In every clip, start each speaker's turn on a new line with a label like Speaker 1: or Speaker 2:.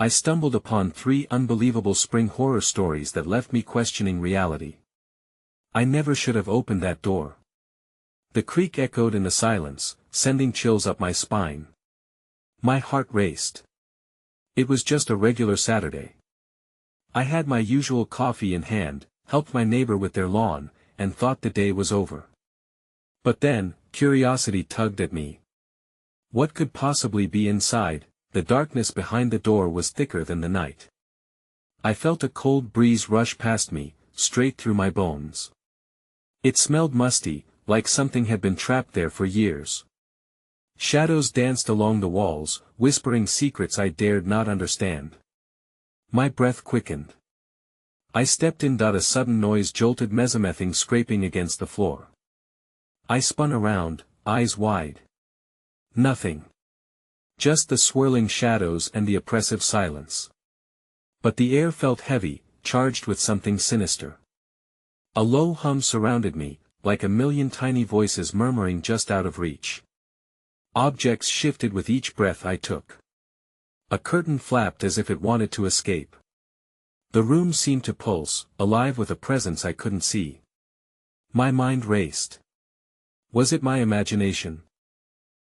Speaker 1: I stumbled upon 3 unbelievable spring horror stories that left me questioning reality. I never should have opened that door. The creak echoed in the silence, sending chills up my spine. My heart raced. It was just a regular Saturday. I had my usual coffee in hand, helped my neighbor with their lawn, and thought the day was over. But then, curiosity tugged at me. What could possibly be inside? The darkness behind the door was thicker than the night. I felt a cold breeze rush past me, straight through my bones. It smelled musty, like something had been trapped there for years. Shadows danced along the walls, whispering secrets I dared not understand. My breath quickened. I stepped in. A sudden noise jolted mesomething scraping against the floor. I spun around, eyes wide. Nothing. Just the swirling shadows and the oppressive silence. But the air felt heavy, charged with something sinister. A low hum surrounded me, like a million tiny voices murmuring just out of reach. Objects shifted with each breath I took. A curtain flapped as if it wanted to escape. The room seemed to pulse, alive with a presence I couldn't see. My mind raced. Was it my imagination?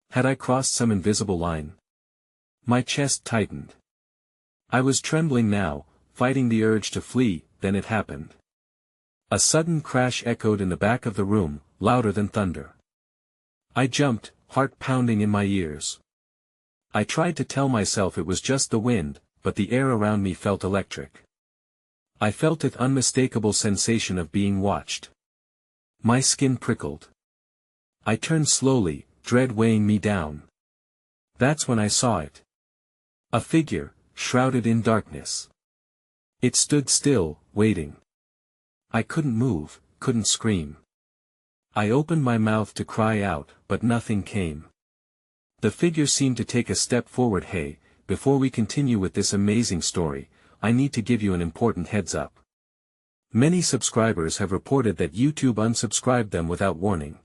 Speaker 1: Had I crossed some invisible line? My chest tightened. I was trembling now, fighting the urge to flee. Then it happened. A sudden crash echoed in the back of the room, louder than thunder. I jumped, heart pounding in my ears. I tried to tell myself it was just the wind, but the air around me felt electric. I felt the unmistakable sensation of being watched. My skin prickled. I turned slowly, dread weighing me down. That's when I saw it. A figure, shrouded in darkness. It stood still, waiting. I couldn't move, couldn't scream. I opened my mouth to cry out, but nothing came. The figure seemed to take a step forward. Hey, before we continue with this amazing story, I need to give you an important heads up. Many subscribers have reported that YouTube unsubscribed them without warning.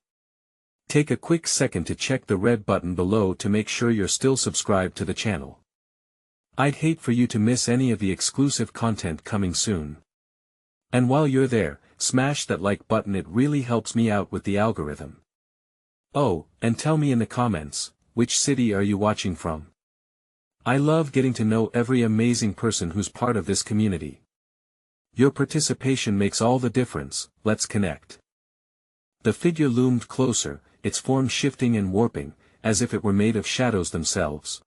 Speaker 1: Take a quick second to check the red button below to make sure you're still subscribed to the channel. I'd hate for you to miss any of the exclusive content coming soon. And while you're there, smash that like button. It really helps me out with the algorithm. Oh, and tell me in the comments, which city are you watching from? I love getting to know every amazing person who's part of this community. Your participation makes all the difference. Let's connect. The figure loomed closer, its form shifting and warping, as if it were made of shadows themselves.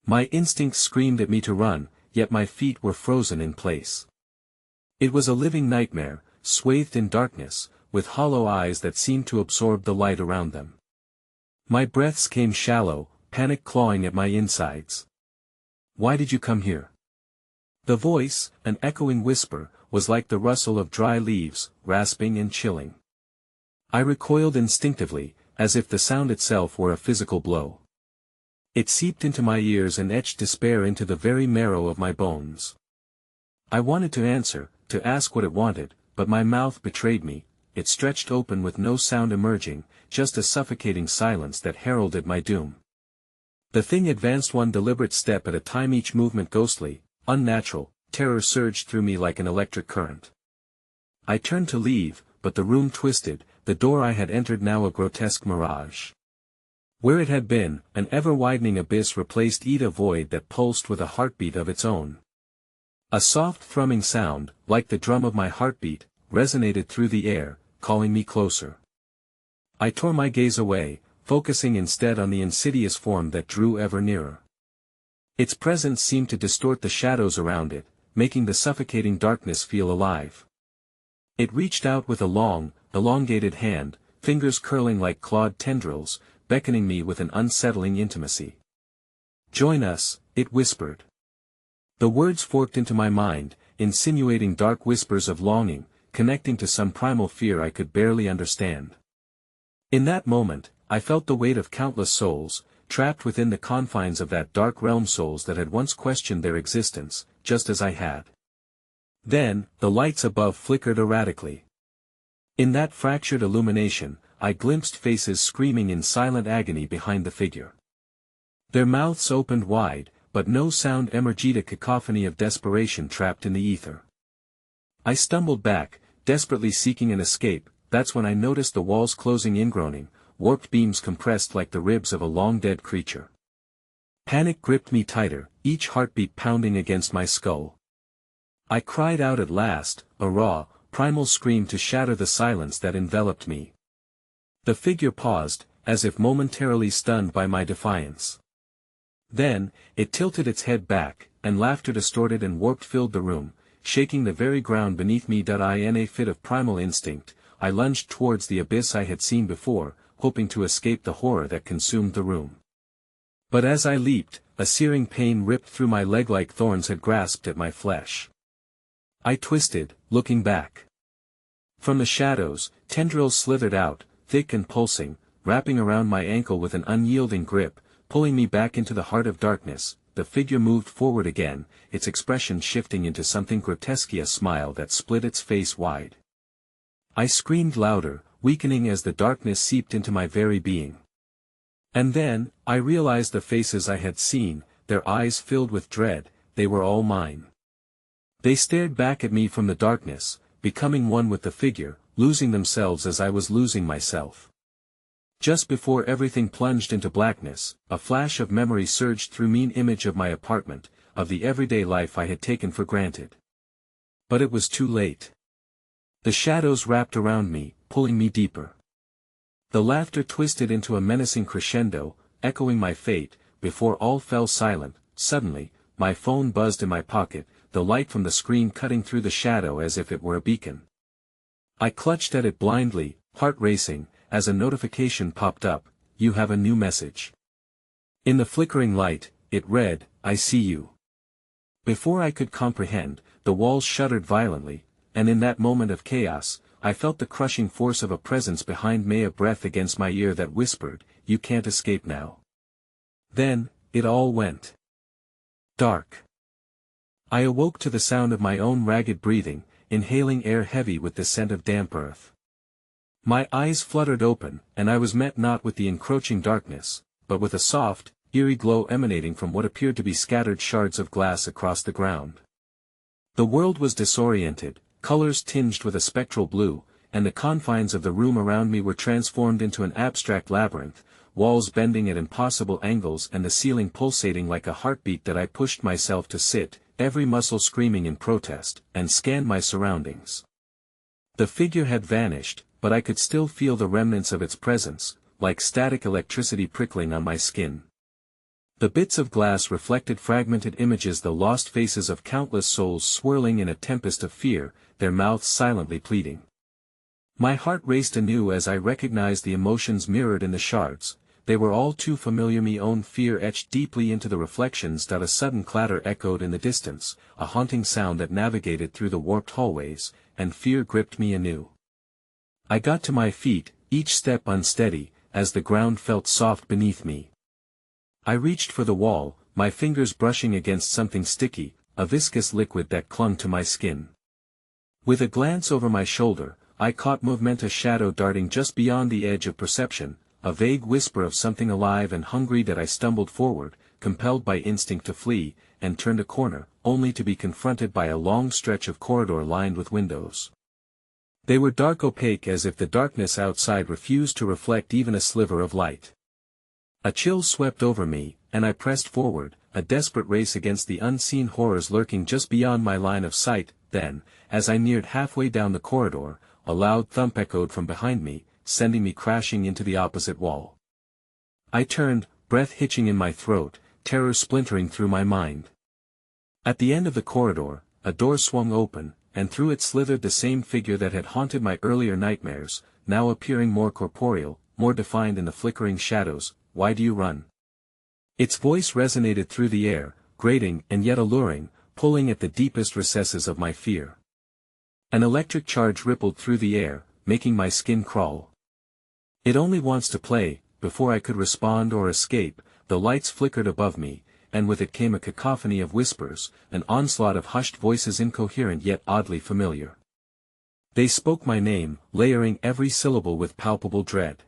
Speaker 1: My instincts screamed at me to run, yet my feet were frozen in place. It was a living nightmare, swathed in darkness, with hollow eyes that seemed to absorb the light around them. My breaths came shallow, panic clawing at my insides. Why did you come here? The voice, an echoing whisper, was like the rustle of dry leaves, rasping and chilling. I recoiled instinctively, as if the sound itself were a physical blow. It seeped into my ears and etched despair into the very marrow of my bones. I wanted to answer, to ask what it wanted, but my mouth betrayed me. It stretched open with no sound emerging, just a suffocating silence that heralded my doom. The thing advanced one deliberate step at a time, each movement ghostly, unnatural. Terror surged through me like an electric current. I turned to leave, but the room twisted, the door I had entered now a grotesque mirage. Where it had been, an ever-widening abyss replaced it, a void that pulsed with a heartbeat of its own. A soft thrumming sound, like the drum of my heartbeat, resonated through the air, calling me closer. I tore my gaze away, focusing instead on the insidious form that drew ever nearer. Its presence seemed to distort the shadows around it, making the suffocating darkness feel alive. It reached out with a long, elongated hand, fingers curling like clawed tendrils, beckoning me with an unsettling intimacy. "Join us," it whispered. The words forked into my mind, insinuating dark whispers of longing, connecting to some primal fear I could barely understand. In that moment, I felt the weight of countless souls, trapped within the confines of that dark realm, souls that had once questioned their existence, just as I had. Then, the lights above flickered erratically. In that fractured illumination, I glimpsed faces screaming in silent agony behind the figure. Their mouths opened wide, but no sound emerged, a cacophony of desperation trapped in the ether. I stumbled back, desperately seeking an escape. That's when I noticed the walls closing in, groaning, warped beams compressed like the ribs of a long-dead creature. Panic gripped me tighter, each heartbeat pounding against my skull. I cried out at last, a raw, primal scream to shatter the silence that enveloped me. The figure paused, as if momentarily stunned by my defiance. Then, it tilted its head back, and laughter distorted and warped filled the room, shaking the very ground beneath me. In a fit of primal instinct, I lunged towards the abyss I had seen before, hoping to escape the horror that consumed the room. But as I leaped, a searing pain ripped through my leg like thorns had grasped at my flesh. I twisted, looking back. From the shadows, tendrils slithered out, thick and pulsing, wrapping around my ankle with an unyielding grip, pulling me back into the heart of darkness. The figure moved forward again, its expression shifting into something grotesque, a smile that split its face wide. I screamed louder, weakening as the darkness seeped into my very being. And then, I realized the faces I had seen, their eyes filled with dread. They were all mine. They stared back at me from the darkness, becoming one with the figure, losing themselves as I was losing myself. Just before everything plunged into blackness, a flash of memory surged through me, an image of my apartment, of the everyday life I had taken for granted. But it was too late. The shadows wrapped around me, pulling me deeper. The laughter twisted into a menacing crescendo, echoing my fate. Before all fell silent, suddenly, my phone buzzed in my pocket, the light from the screen cutting through the shadow as if it were a beacon. I clutched at it blindly, heart racing, as a notification popped up. You have a new message. In the flickering light, it read, I see you. Before I could comprehend, the walls shuddered violently, and in that moment of chaos, I felt the crushing force of a presence behind me, a breath against my ear that whispered, you can't escape now. Then, it all went dark. I awoke to the sound of my own ragged breathing, inhaling air heavy with the scent of damp earth. My eyes fluttered open, and I was met not with the encroaching darkness, but with a soft, eerie glow emanating from what appeared to be scattered shards of glass across the ground. The world was disoriented, colors tinged with a spectral blue, and the confines of the room around me were transformed into an abstract labyrinth, walls bending at impossible angles and the ceiling pulsating like a heartbeat. That I pushed myself to sit, every muscle screaming in protest, and scanned my surroundings. The figure had vanished, but I could still feel the remnants of its presence, like static electricity prickling on my skin. The bits of glass reflected fragmented images, the lost faces of countless souls swirling in a tempest of fear, their mouths silently pleading. My heart raced anew as I recognized the emotions mirrored in the shards. They were all too familiar, my own fear etched deeply into the reflections. A sudden clatter echoed in the distance, a haunting sound that navigated through the warped hallways, and fear gripped me anew. I got to my feet, each step unsteady, as the ground felt soft beneath me. I reached for the wall, my fingers brushing against something sticky, a viscous liquid that clung to my skin. With a glance over my shoulder, I caught movement, a shadow darting just beyond the edge of perception, a vague whisper of something alive and hungry. That I stumbled forward, compelled by instinct to flee, and turned a corner, only to be confronted by a long stretch of corridor lined with windows. They were dark, opaque, as if the darkness outside refused to reflect even a sliver of light. A chill swept over me, and I pressed forward, a desperate race against the unseen horrors lurking just beyond my line of sight. Then, as I neared halfway down the corridor, a loud thump echoed from behind me, sending me crashing into the opposite wall. I turned, breath hitching in my throat, terror splintering through my mind. At the end of the corridor, a door swung open, and through it slithered the same figure that had haunted my earlier nightmares, now appearing more corporeal, more defined in the flickering shadows. Why do you run? Its voice resonated through the air, grating and yet alluring, pulling at the deepest recesses of my fear. An electric charge rippled through the air, making my skin crawl. It only wants to play. Before I could respond or escape, the lights flickered above me, and with it came a cacophony of whispers, an onslaught of hushed voices, incoherent yet oddly familiar. They spoke my name, layering every syllable with palpable dread.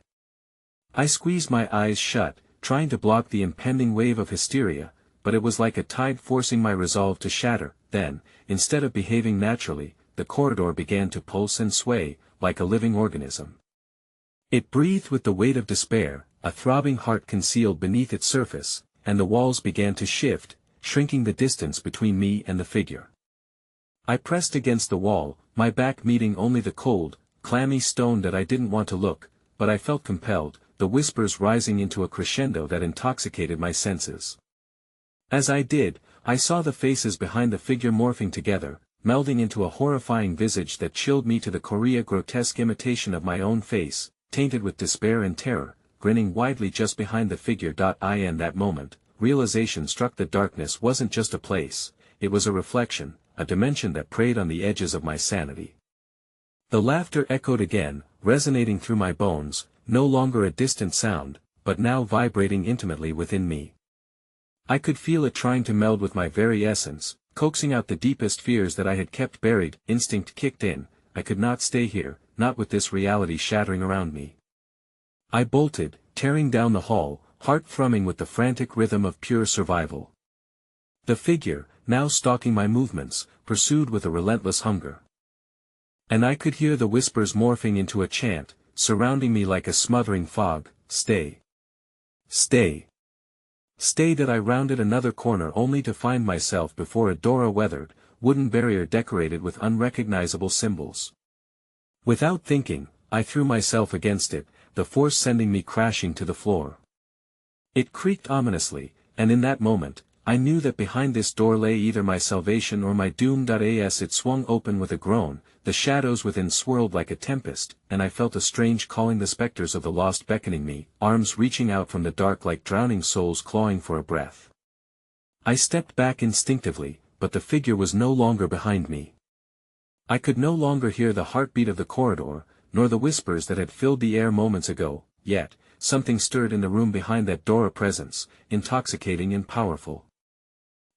Speaker 1: I squeezed my eyes shut, trying to block the impending wave of hysteria, but it was like a tide forcing my resolve to shatter. Then, instead of behaving naturally, the corridor began to pulse and sway, like a living organism. It breathed with the weight of despair, a throbbing heart concealed beneath its surface, and the walls began to shift, shrinking the distance between me and the figure. I pressed against the wall, my back meeting only the cold, clammy stone that I didn't want to look, but I felt compelled, the whispers rising into a crescendo that intoxicated my senses. As I did, I saw the faces behind the figure morphing together, melding into a horrifying visage that chilled me to the core, grotesque imitation of my own face, tainted with despair and terror, grinning widely just behind the figure. In that moment, realization struck: the darkness wasn't just a place, it was a reflection, a dimension that preyed on the edges of my sanity. The laughter echoed again, resonating through my bones, no longer a distant sound, but now vibrating intimately within me. I could feel it trying to meld with my very essence, coaxing out the deepest fears that I had kept buried. Instinct kicked in: I could not stay here, not with this reality shattering around me. I bolted, tearing down the hall, heart thrumming with the frantic rhythm of pure survival. The figure, now stalking my movements, pursued with a relentless hunger. And I could hear the whispers morphing into a chant, surrounding me like a smothering fog: stay. Stay. Stay. That I rounded another corner only to find myself before a door, a weathered, wooden barrier decorated with unrecognizable symbols. Without thinking, I threw myself against it, the force sending me crashing to the floor. It creaked ominously, and in that moment, I knew that behind this door lay either my salvation or my doom. As it swung open with a groan, the shadows within swirled like a tempest, and I felt a strange calling, the specters of the lost beckoning me, arms reaching out from the dark like drowning souls clawing for a breath. I stepped back instinctively, but the figure was no longer behind me. I could no longer hear the heartbeat of the corridor, nor the whispers that had filled the air moments ago, yet, something stirred in the room behind that door, a presence, intoxicating and powerful.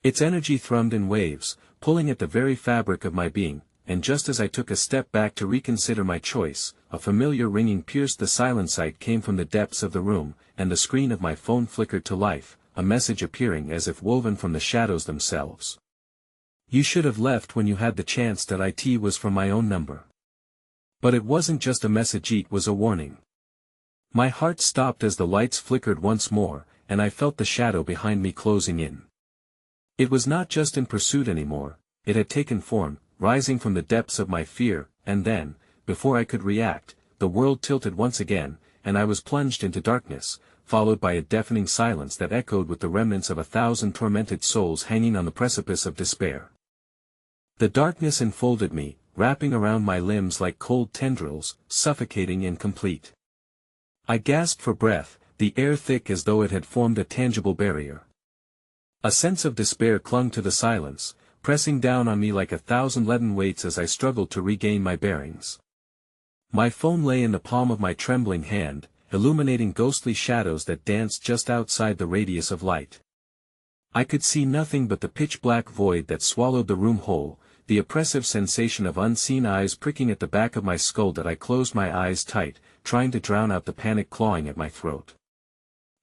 Speaker 1: Its energy thrummed in waves, pulling at the very fabric of my being, and just as I took a step back to reconsider my choice, a familiar ringing pierced the silence. It came from the depths of the room, and the screen of my phone flickered to life, a message appearing as if woven from the shadows themselves. "You should have left when you had the chance." It was from my own number. But it wasn't just a message, it was a warning. My heart stopped as the lights flickered once more, and I felt the shadow behind me closing in. It was not just in pursuit anymore, it had taken form, rising from the depths of my fear, and then, before I could react, the world tilted once again, and I was plunged into darkness, followed by a deafening silence that echoed with the remnants of 1,000 tormented souls hanging on the precipice of despair. The darkness enfolded me, wrapping around my limbs like cold tendrils, suffocating and complete. I gasped for breath, the air thick as though it had formed a tangible barrier. A sense of despair clung to the silence, pressing down on me like 1,000 leaden weights as I struggled to regain my bearings. My phone lay in the palm of my trembling hand, illuminating ghostly shadows that danced just outside the radius of light. I could see nothing but the pitch-black void that swallowed the room whole, the oppressive sensation of unseen eyes pricking at the back of my skull. I closed my eyes tight, trying to drown out the panic clawing at my throat.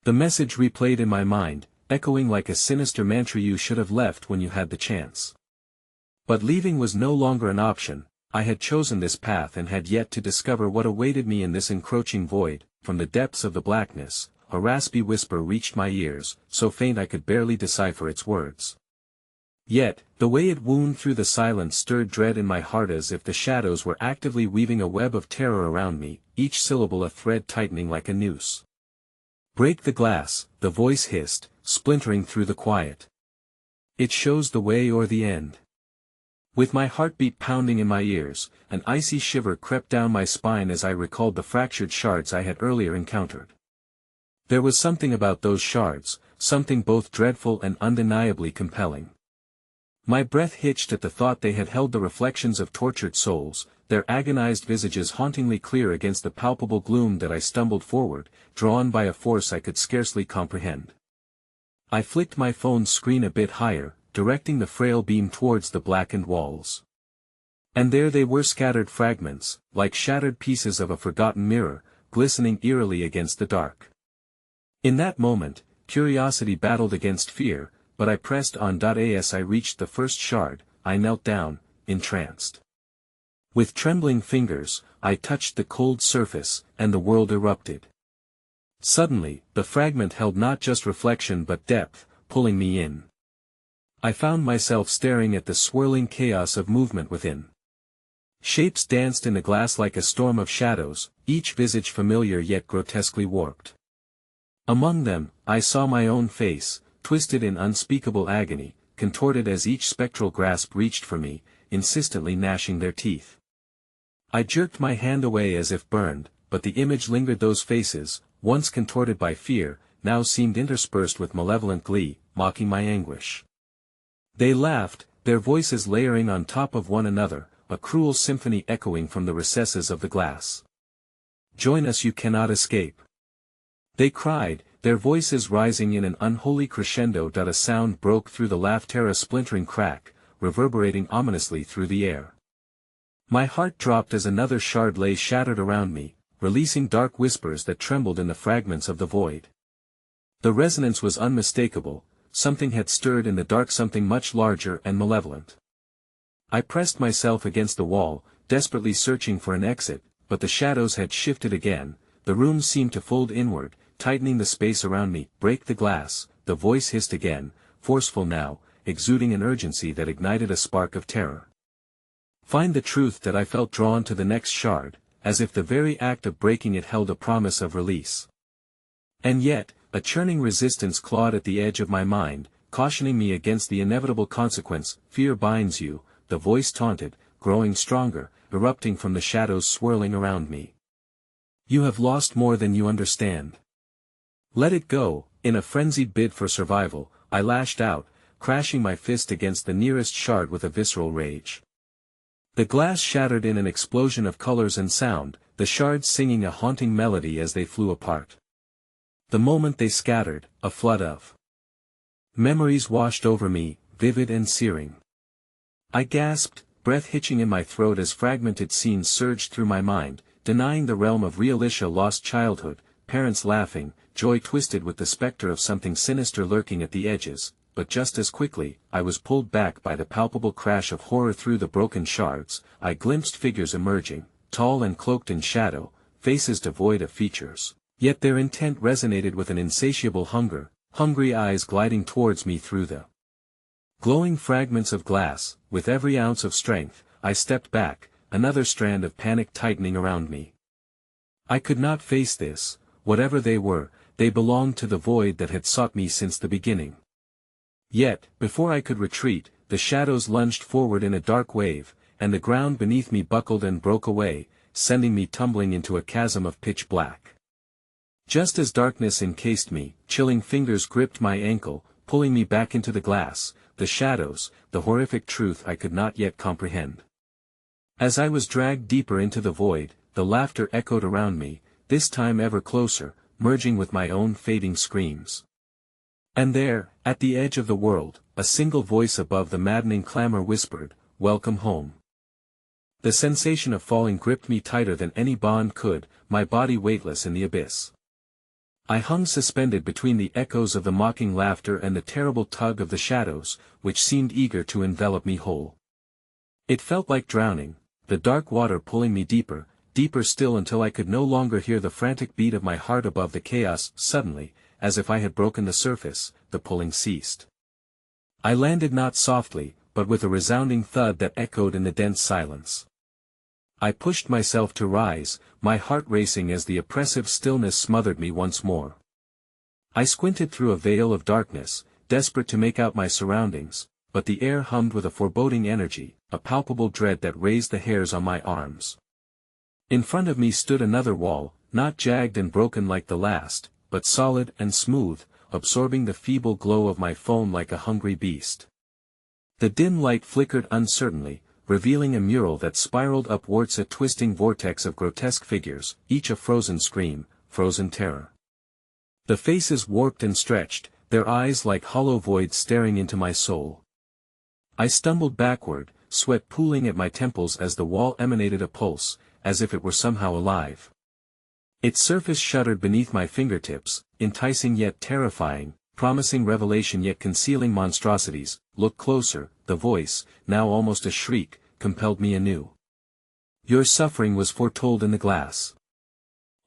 Speaker 1: The message replayed in my mind, echoing like a sinister mantra: you should have left when you had the chance. But leaving was no longer an option. I had chosen this path and had yet to discover what awaited me in this encroaching void. From the depths of the blackness, a raspy whisper reached my ears, so faint I could barely decipher its words. Yet, the way it wound through the silence stirred dread in my heart, as if the shadows were actively weaving a web of terror around me, each syllable a thread tightening like a noose. "Break the glass," the voice hissed, splintering through the quiet. "It shows the way or the end." With my heartbeat pounding in my ears, an icy shiver crept down my spine as I recalled the fractured shards I had earlier encountered. There was something about those shards, something both dreadful and undeniably compelling. My breath hitched at the thought they had held the reflections of tortured souls, their agonized visages hauntingly clear against the palpable gloom. That I stumbled forward, drawn by a force I could scarcely comprehend. I flicked my phone's screen a bit higher, directing the frail beam towards the blackened walls. And there they were, scattered fragments, like shattered pieces of a forgotten mirror, glistening eerily against the dark. In that moment, curiosity battled against fear, but I pressed on. As I reached the first shard, I knelt down, entranced. With trembling fingers, I touched the cold surface, and the world erupted. Suddenly, the fragment held not just reflection but depth, pulling me in. I found myself staring at the swirling chaos of movement within. Shapes danced in the glass like a storm of shadows, each visage familiar yet grotesquely warped. Among them, I saw my own face, twisted in unspeakable agony, contorted as each spectral grasp reached for me, insistently gnashing their teeth. I jerked my hand away as if burned, but the image lingered. Those faces, once contorted by fear, now seemed interspersed with malevolent glee, mocking my anguish. They laughed, their voices layering on top of one another, a cruel symphony echoing from the recesses of the glass. "Join us, you cannot escape," they cried, their voices rising in an unholy crescendo. A sound broke through the laughter, a splintering crack, reverberating ominously through the air. My heart dropped as another shard lay shattered around me, releasing dark whispers that trembled in the fragments of the void. The resonance was unmistakable. Something had stirred in the dark, something much larger and malevolent. I pressed myself against the wall, desperately searching for an exit, but the shadows had shifted again. The room seemed to fold inward, tightening the space around me. "Break the glass," the voice hissed again, forceful now, exuding an urgency that ignited a spark of terror. "Find the truth." That I felt drawn to the next shard, as if the very act of breaking it held a promise of release. And yet, a churning resistance clawed at the edge of my mind, cautioning me against the inevitable consequence. "Fear binds you," the voice taunted, growing stronger, erupting from the shadows swirling around me. "You have lost more than you understand. Let it go." In a frenzied bid for survival, I lashed out, crashing my fist against the nearest shard with a visceral rage. The glass shattered in an explosion of colors and sound, the shards singing a haunting melody as they flew apart. The moment they scattered, a flood of memories washed over me, vivid and searing. I gasped, breath hitching in my throat as fragmented scenes surged through my mind, denying the realm of realisha. Lost childhood, parents laughing, joy twisted with the specter of something sinister lurking at the edges, but just as quickly, I was pulled back by the palpable crash of horror. Through the broken shards, I glimpsed figures emerging, tall and cloaked in shadow, faces devoid of features, yet their intent resonated with an insatiable hunger, hungry eyes gliding towards me through the glowing fragments of glass. With every ounce of strength, I stepped back, another strand of panic tightening around me. I could not face this. Whatever they were, they belonged to the void that had sought me since the beginning. Yet, before I could retreat, the shadows lunged forward in a dark wave, and the ground beneath me buckled and broke away, sending me tumbling into a chasm of pitch black. Just as darkness encased me, chilling fingers gripped my ankle, pulling me back into the glass, the shadows, the horrific truth I could not yet comprehend. As I was dragged deeper into the void, the laughter echoed around me, this time ever closer, merging with my own fading screams. And there, at the edge of the world, a single voice above the maddening clamor whispered, "Welcome home." The sensation of falling gripped me tighter than any bond could, my body weightless in the abyss. I hung suspended between the echoes of the mocking laughter and the terrible tug of the shadows, which seemed eager to envelop me whole. It felt like drowning, the dark water pulling me deeper, deeper still until I could no longer hear the frantic beat of my heart above the chaos. Suddenly, as if I had broken the surface, the pulling ceased. I landed not softly, but with a resounding thud that echoed in the dense silence. I pushed myself to rise, my heart racing as the oppressive stillness smothered me once more. I squinted through a veil of darkness, desperate to make out my surroundings, but the air hummed with a foreboding energy, a palpable dread that raised the hairs on my arms. In front of me stood another wall, not jagged and broken like the last, but solid and smooth, absorbing the feeble glow of my foam like a hungry beast. The dim light flickered uncertainly, revealing a mural that spiraled upwards, a twisting vortex of grotesque figures, each a frozen scream, frozen terror. The faces warped and stretched, their eyes like hollow voids staring into my soul. I stumbled backward, sweat pooling at my temples as the wall emanated a pulse, as if it were somehow alive. Its surface shuddered beneath my fingertips, enticing yet terrifying, promising revelation yet concealing monstrosities. Look closer, the voice, now almost a shriek, compelled me anew. Your suffering was foretold in the glass.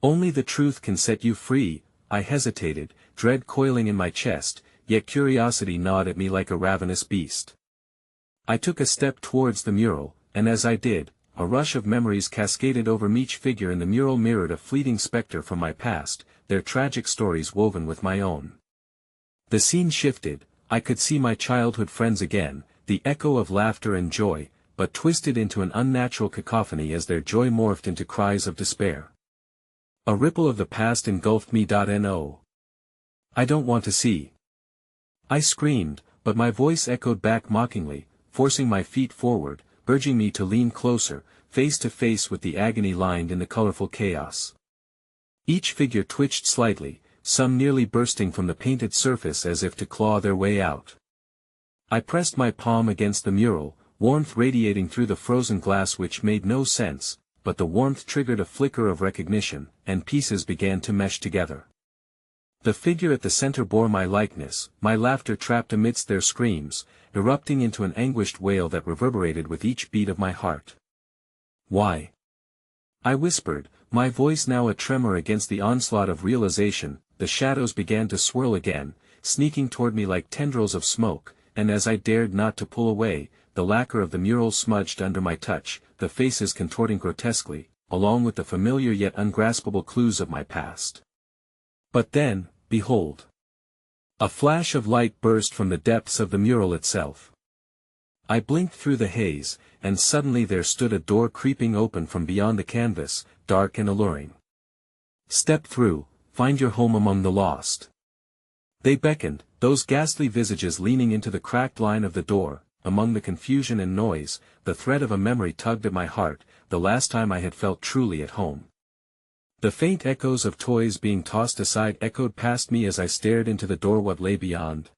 Speaker 1: Only the truth can set you free. I hesitated, dread coiling in my chest, yet curiosity gnawed at me like a ravenous beast. I took a step towards the mural, and as I did, a rush of memories cascaded over me. Each figure in the mural mirrored a fleeting spectre from my past, their tragic stories woven with my own. The scene shifted, I could see my childhood friends again, the echo of laughter and joy, but twisted into an unnatural cacophony as their joy morphed into cries of despair. A ripple of the past engulfed me. No. I don't want to see. I screamed, but my voice echoed back mockingly, forcing my feet forward, urging me to lean closer, face to face with the agony lined in the colorful chaos. Each figure twitched slightly, some nearly bursting from the painted surface as if to claw their way out. I pressed my palm against the mural, warmth radiating through the frozen glass which made no sense, but the warmth triggered a flicker of recognition, and pieces began to mesh together. The figure at the center bore my likeness, my laughter trapped amidst their screams, erupting into an anguished wail that reverberated with each beat of my heart. Why? I whispered, my voice now a tremor against the onslaught of realization. The shadows began to swirl again, sneaking toward me like tendrils of smoke, and as I dared not to pull away, the lacquer of the mural smudged under my touch, the faces contorting grotesquely, along with the familiar yet ungraspable clues of my past. But then, behold! A flash of light burst from the depths of the mural itself. I blinked through the haze, and suddenly there stood a door creeping open from beyond the canvas, dark and alluring. Step through, find your home among the lost. They beckoned, those ghastly visages leaning into the cracked line of the door. Among the confusion and noise, the thread of a memory tugged at my heart, the last time I had felt truly at home. The faint echoes of toys being tossed aside echoed past me as I stared into the door. What lay beyond?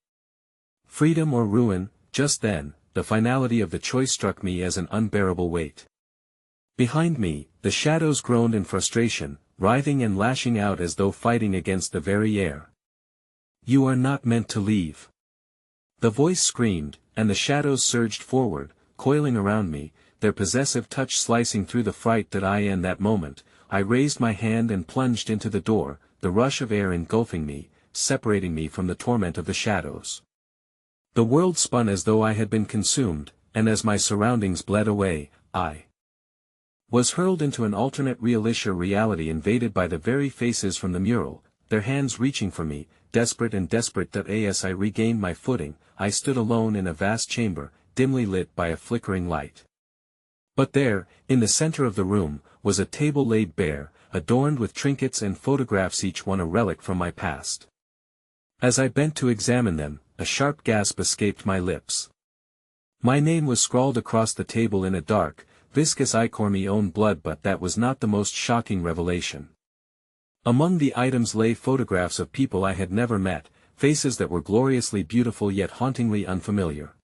Speaker 1: Freedom or ruin? Just then, the finality of the choice struck me as an unbearable weight. Behind me, the shadows groaned in frustration, writhing and lashing out as though fighting against the very air. You are not meant to leave. The voice screamed, and the shadows surged forward, coiling around me, their possessive touch slicing through the fright that I in that moment. I raised my hand and plunged into the door, the rush of air engulfing me, separating me from the torment of the shadows. The world spun as though I had been consumed, and as my surroundings bled away, I was hurled into an alternate reality invaded by the very faces from the mural, their hands reaching for me, desperate and desperate. As I regained my footing, I stood alone in a vast chamber, dimly lit by a flickering light. But there, in the center of the room, was a table laid bare, adorned with trinkets and photographs, each one a relic from my past. As I bent to examine them, a sharp gasp escaped my lips. My name was scrawled across the table in a dark, viscous ichor, my own blood. But that was not the most shocking revelation. Among the items lay photographs of people I had never met, faces that were gloriously beautiful yet hauntingly unfamiliar.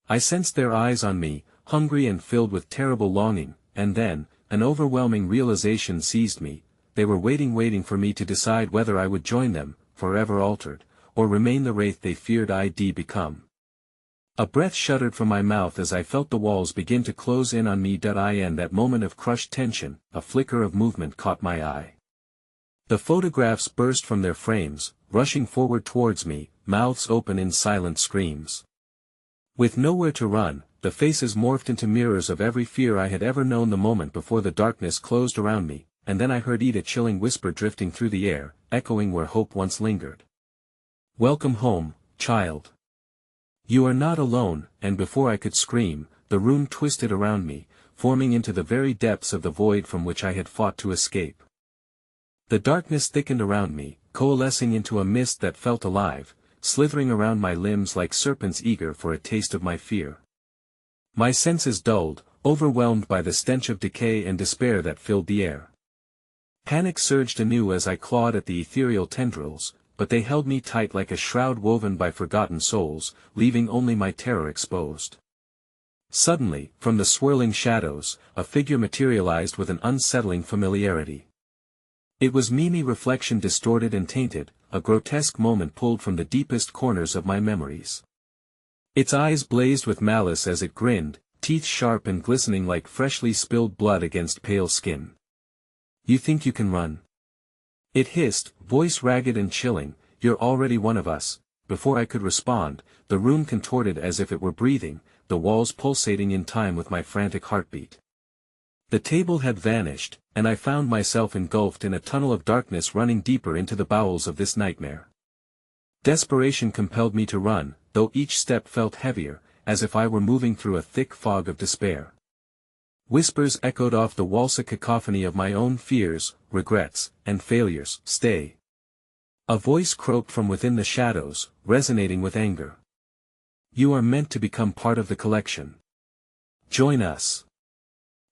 Speaker 1: I sensed their eyes on me, hungry and filled with terrible longing, and then, an overwhelming realization seized me. They were waiting for me to decide whether I would join them, forever altered, or remain the wraith they feared I'd become. A breath shuddered from my mouth as I felt the walls begin to close in on me. In that moment of crushed tension, a flicker of movement caught my eye. The photographs burst from their frames, rushing forward towards me, mouths open in silent screams. With nowhere to run, the faces morphed into mirrors of every fear I had ever known. The moment before the darkness closed around me, and then I heard a chilling whisper drifting through the air, echoing where hope once lingered. Welcome home, child. You are not alone. And before I could scream, the room twisted around me, forming into the very depths of the void from which I had fought to escape. The darkness thickened around me, coalescing into a mist that felt alive, slithering around my limbs like serpents eager for a taste of my fear. My senses dulled, overwhelmed by the stench of decay and despair that filled the air. Panic surged anew as I clawed at the ethereal tendrils, but they held me tight like a shroud woven by forgotten souls, leaving only my terror exposed. Suddenly, from the swirling shadows, a figure materialized with an unsettling familiarity. It was Mimi, reflection distorted and tainted, a grotesque moment pulled from the deepest corners of my memories. Its eyes blazed with malice as it grinned, teeth sharp and glistening like freshly spilled blood against pale skin. "You think you can run?" it hissed, voice ragged and chilling. "You're already one of us." Before I could respond, the room contorted as if it were breathing, the walls pulsating in time with my frantic heartbeat. The table had vanished, and I found myself engulfed in a tunnel of darkness running deeper into the bowels of this nightmare. Desperation compelled me to run, though each step felt heavier, as if I were moving through a thick fog of despair. Whispers echoed off the waltz cacophony of my own fears, regrets, and failures. "Stay." A voice croaked from within the shadows, resonating with anger. "You are meant to become part of the collection. Join us."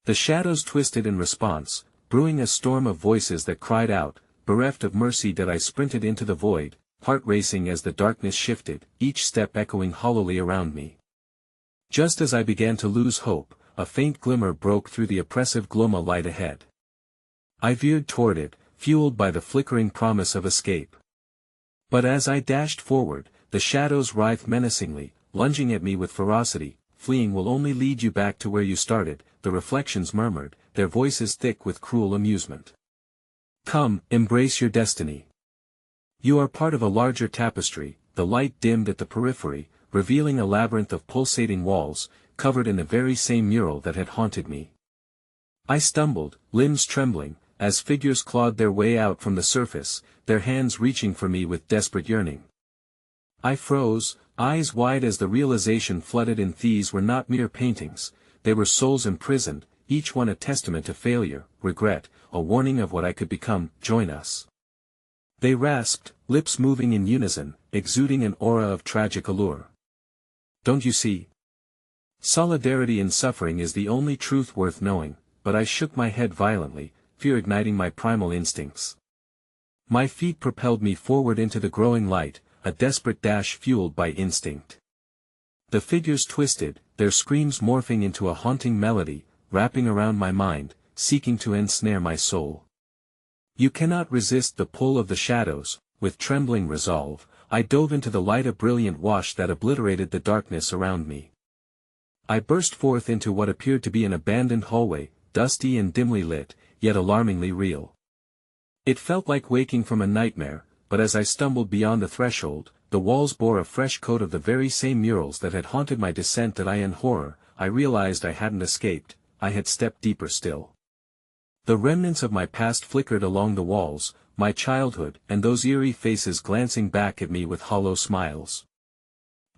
Speaker 1: The shadows twisted in response, brewing a storm of voices that cried out. Bereft of mercy that I sprinted into the void, heart racing as the darkness shifted, each step echoing hollowly around me. Just as I began to lose hope, a faint glimmer broke through the oppressive gloma light ahead. I veered toward it, fueled by the flickering promise of escape. But as I dashed forward, the shadows writhed menacingly, lunging at me with ferocity. "Fleeing will only lead you back to where you started," the reflections murmured, their voices thick with cruel amusement. "Come, embrace your destiny. You are part of a larger tapestry." The light dimmed at the periphery, revealing a labyrinth of pulsating walls, covered in the very same mural that had haunted me. I stumbled, limbs trembling, as figures clawed their way out from the surface, their hands reaching for me with desperate yearning. I froze, eyes wide as the realization flooded in. These were not mere paintings, they were souls imprisoned, each one a testament to failure, regret, a warning of what I could become. "Join us." They rasped, lips moving in unison, exuding an aura of tragic allure. "Don't you see? Solidarity in suffering is the only truth worth knowing." But I shook my head violently, fear igniting my primal instincts. My feet propelled me forward into the growing light, a desperate dash fueled by instinct. The figures twisted, their screams morphing into a haunting melody, wrapping around my mind, seeking to ensnare my soul. You cannot resist the pull of the shadows. With trembling resolve, I dove into the light, a brilliant wash that obliterated the darkness around me. I burst forth into what appeared to be an abandoned hallway, dusty and dimly lit, yet alarmingly real. It felt like waking from a nightmare, but as I stumbled beyond the threshold, the walls bore a fresh coat of the very same murals that had haunted my descent. In horror, I realized I hadn't escaped, I had stepped deeper still. The remnants of my past flickered along the walls, my childhood and those eerie faces glancing back at me with hollow smiles.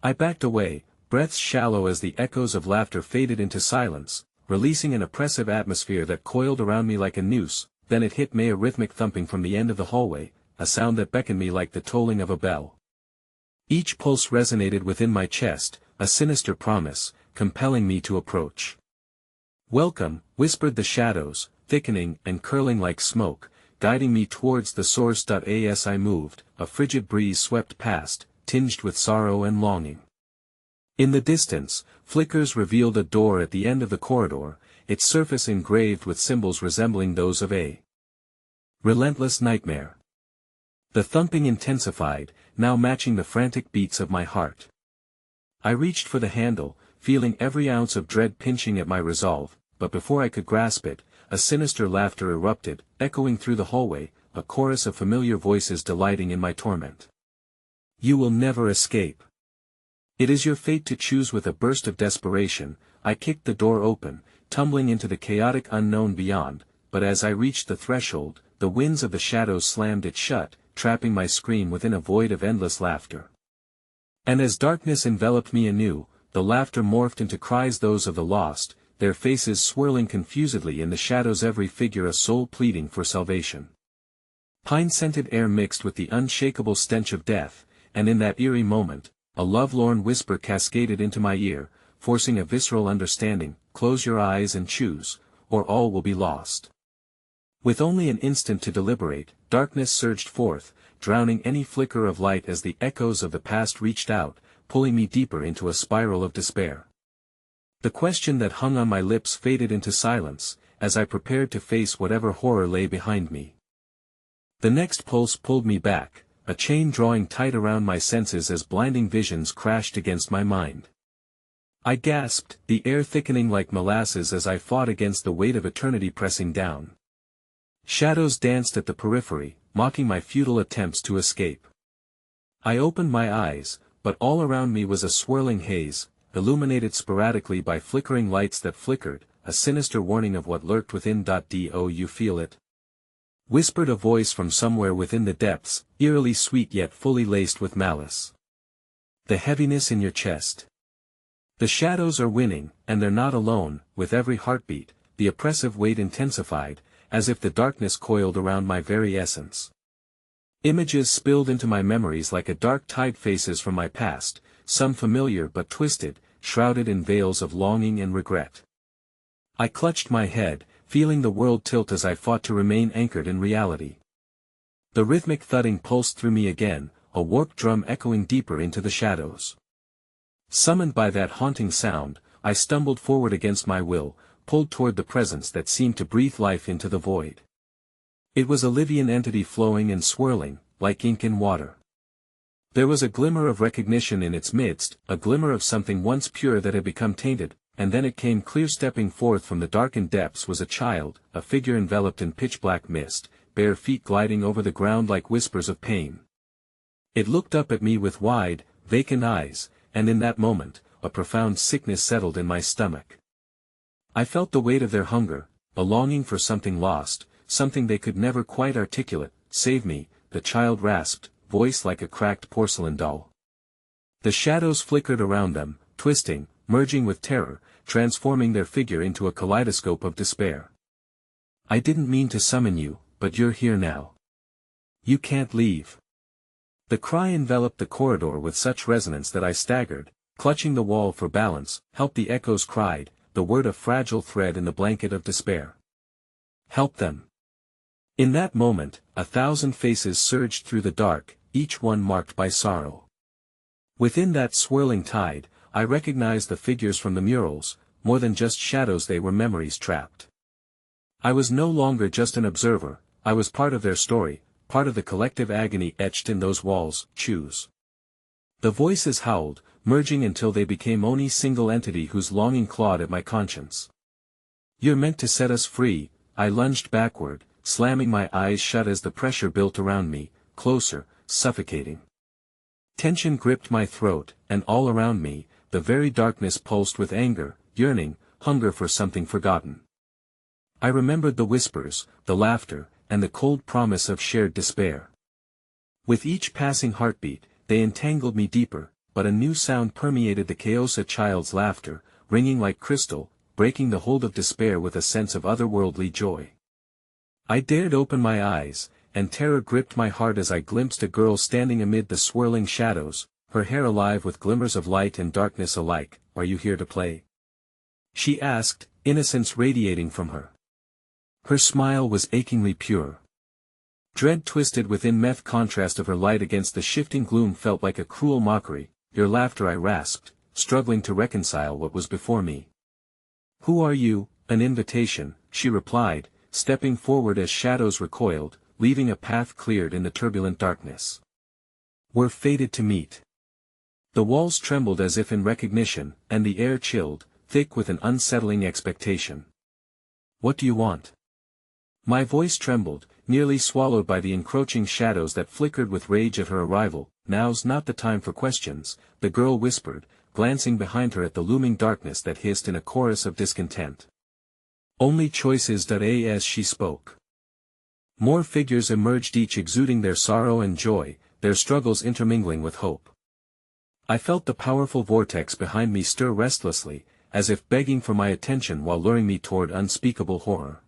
Speaker 1: I backed away, breaths shallow as the echoes of laughter faded into silence, releasing an oppressive atmosphere that coiled around me like a noose. Then it hit me, a rhythmic thumping from the end of the hallway, a sound that beckoned me like the tolling of a bell. Each pulse resonated within my chest, a sinister promise, compelling me to approach. "Welcome," whispered the shadows, thickening and curling like smoke, guiding me towards the source. As I moved, a frigid breeze swept past, tinged with sorrow and longing. In the distance, flickers revealed a door at the end of the corridor, its surface engraved with symbols resembling those of a relentless nightmare. The thumping intensified, now matching the frantic beats of my heart. I reached for the handle, feeling every ounce of dread pinching at my resolve, but before I could grasp it, a sinister laughter erupted, echoing through the hallway, a chorus of familiar voices delighting in my torment. "You will never escape. It is your fate to choose." With a burst of desperation, I kicked the door open, tumbling into the chaotic unknown beyond, but as I reached the threshold, the winds of the shadows slammed it shut, trapping my scream within a void of endless laughter. And as darkness enveloped me anew, the laughter morphed into cries, those of the lost, their faces swirling confusedly in the shadows, every figure a soul pleading for salvation. Pine-scented air mixed with the unshakable stench of death, and in that eerie moment, a lovelorn whisper cascaded into my ear, forcing a visceral understanding: "Close your eyes and choose, or all will be lost." With only an instant to deliberate, darkness surged forth, drowning any flicker of light as the echoes of the past reached out, pulling me deeper into a spiral of despair. The question that hung on my lips faded into silence, as I prepared to face whatever horror lay behind me. The next pulse pulled me back, a chain drawing tight around my senses as blinding visions crashed against my mind. I gasped, the air thickening like molasses as I fought against the weight of eternity pressing down. Shadows danced at the periphery, mocking my futile attempts to escape. I opened my eyes, but all around me was a swirling haze, illuminated sporadically by flickering lights that flickered, a sinister warning of what lurked within. Do you feel it? Whispered a voice from somewhere within the depths, eerily sweet yet fully laced with malice. The heaviness in your chest. The shadows are winning, and they're not alone. With every heartbeat, the oppressive weight intensified, as if the darkness coiled around my very essence. Images spilled into my memories like a dark tide, faces from my past, some familiar but twisted, shrouded in veils of longing and regret. I clutched my head, feeling the world tilt as I fought to remain anchored in reality. The rhythmic thudding pulsed through me again, a warped drum echoing deeper into the shadows. Summoned by that haunting sound, I stumbled forward against my will, pulled toward the presence that seemed to breathe life into the void. It was a Livian entity flowing and swirling, like ink in water. There was a glimmer of recognition in its midst, a glimmer of something once pure that had become tainted, and then it came clear. Stepping forth from the darkened depths was a child, a figure enveloped in pitch-black mist, bare feet gliding over the ground like whispers of pain. It looked up at me with wide, vacant eyes, and in that moment, a profound sickness settled in my stomach. I felt the weight of their hunger, a longing for something lost, something they could never quite articulate. Save me, the child rasped, voice like a cracked porcelain doll. The shadows flickered around them, twisting, merging with terror, transforming their figure into a kaleidoscope of despair. I didn't mean to summon you, but you're here now. You can't leave. The cry enveloped the corridor with such resonance that I staggered, clutching the wall for balance. Help, the echoes cried, the word a fragile thread in the blanket of despair. Help them. In that moment, 1,000 faces surged through the dark, each one marked by sorrow. Within that swirling tide, I recognized the figures from the murals. More than just shadows, they were memories trapped. I was no longer just an observer, I was part of their story, part of the collective agony etched in those walls. Choose. The voices howled, merging until they became only single entity whose longing clawed at my conscience. You're meant to set us free. I lunged backward, slamming my eyes shut as the pressure built around me, closer, suffocating. Tension gripped my throat, and all around me, the very darkness pulsed with anger, yearning, hunger for something forgotten. I remembered the whispers, the laughter, and the cold promise of shared despair. With each passing heartbeat, they entangled me deeper, but a new sound permeated the chaos, a child's laughter, ringing like crystal, breaking the hold of despair with a sense of otherworldly joy. I dared open my eyes, and terror gripped my heart as I glimpsed a girl standing amid the swirling shadows, her hair alive with glimmers of light and darkness alike. Are you here to play? She asked, innocence radiating from her. Her smile was achingly pure. Dread twisted within meth contrast of her light against the shifting gloom felt like a cruel mockery. Your laughter, I rasped, struggling to reconcile what was before me. Who are you? An invitation, she replied, stepping forward as shadows recoiled, leaving a path cleared in the turbulent darkness. We're fated to meet. The walls trembled as if in recognition, and the air chilled, thick with an unsettling expectation. What do you want? My voice trembled, nearly swallowed by the encroaching shadows that flickered with rage at her arrival. Now's not the time for questions, the girl whispered, glancing behind her at the looming darkness that hissed in a chorus of discontent. Only choices. As she spoke, more figures emerged, each exuding their sorrow and joy, their struggles intermingling with hope. I felt the powerful vortex behind me stir restlessly, as if begging for my attention while luring me toward unspeakable horror.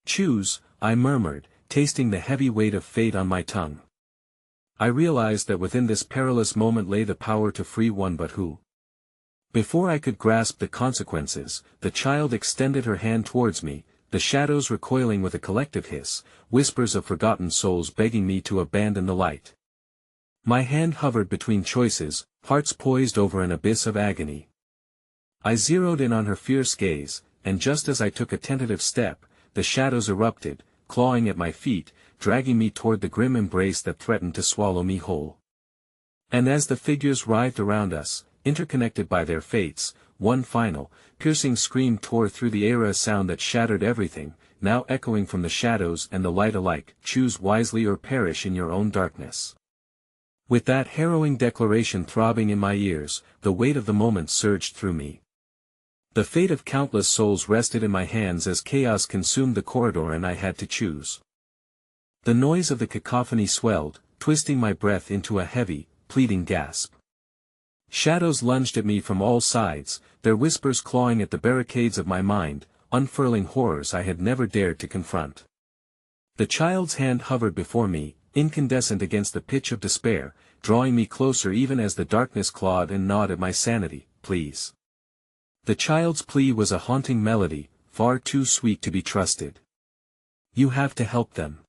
Speaker 1: Choose, I murmured, tasting the heavy weight of fate on my tongue. I realized that within this perilous moment lay the power to free one, but who? Before I could grasp the consequences, the child extended her hand towards me, the shadows recoiling with a collective hiss, whispers of forgotten souls begging me to abandon the light. My hand hovered between choices, hearts poised over an abyss of agony. I zeroed in on her fierce gaze, and just as I took a tentative step, the shadows erupted, clawing at my feet, dragging me toward the grim embrace that threatened to swallow me whole. And as the figures writhed around us, interconnected by their fates, one final, piercing scream tore through the air, a sound that shattered everything, now echoing from the shadows and the light alike: choose wisely or perish in your own darkness. With that harrowing declaration throbbing in my ears, the weight of the moment surged through me. The fate of countless souls rested in my hands as chaos consumed the corridor and I had to choose. The noise of the cacophony swelled, twisting my breath into a heavy, pleading gasp. Shadows lunged at me from all sides, their whispers clawing at the barricades of my mind, unfurling horrors I had never dared to confront. The child's hand hovered before me, incandescent against the pitch of despair, drawing me closer even as the darkness clawed and gnawed at my sanity. Please. The child's plea was a haunting melody, far too sweet to be trusted. You have to help them.